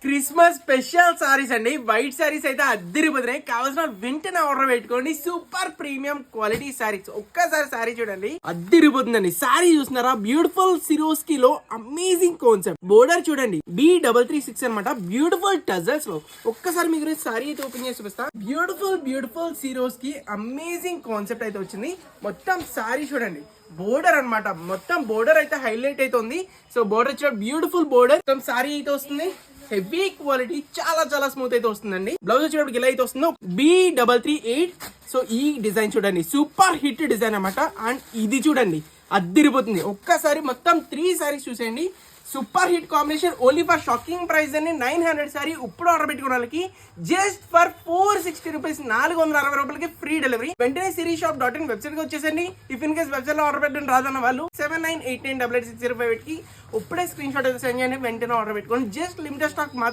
Christmas special saris అండి. White saris అయితే అద్దరిపోతున్నాయి. కావాల్సిన వెంటనే ఆర్డర్ పెట్టుకోండి. Super premium quality saris. ఒక్కసారి సారీ చూడండి, అద్దరిపోతుందండి. సారీ చూస్తున్నారా? బ్యూటిఫుల్ సిరోస్కి లో అమేజింగ్ కాన్సెప్ట్. బోర్డర్ చూడండి, B336 అనమాట. బ్యూటిఫుల్ టజల్స్ లో. ఒక్కసారి మీకు సారీ అయితే ఓపెన్ చేసి చూపిస్తా. బ్యూటిఫుల్ సిరోస్కి అమేజింగ్ కాన్సెప్ట్ అయితే వచ్చింది. మొత్తం సారీ చూడండి, బోర్డర్ అన్నమాట. మొత్తం బోర్డర్ అయితే హైలైట్ అయితే ఉంది. సో బోర్డర్ చూడ బ్యూటిఫుల్ బోర్డర్. మొత్తం సారీ అయితే వస్తుంది. హెవీ క్వాలిటీ, చాలా స్మూత్ అయితే వస్తుందండి. బ్లౌజ్ వచ్చేటప్పుడు ఇలా అయితే వస్తుందో B338. సో ఈ డిజైన్ చూడండి, సూపర్ హిట్ డిజైన్ అన్నమాట. అండ్ ఇది చూడండి, అద్దిరిపోతుంది. ఒక్కసారి మొత్తం 3 సారీస్ చూసేయండి. Super hit combination. Only for shocking price అండి. 900 సారీ ఇప్పుడు ఆర్డర్ పెట్టుకున్న వాళ్ళకి జస్ట్ ఫర్ 460 రూపీస్, 460 రూపాయలకి ఫ్రీ డెలివరీ. వెంటనే sirisshop.in వెబ్సైట్ కి వచ్చేసండి. ఇఫ్ ఇన్ కేస్ వెబ్సైట్ లో ఆర్డర్ పెట్టడం రాదన్న వాళ్ళు 7989886058 కి ఇప్పుడే స్క్రీన్ షాట్ అయితే సెండ్ చేయండి. వెంటనే ఆర్డర్ పెట్టుకోండి. జస్ట్ లిమిటెడ్ స్టాక్ మాత్రం.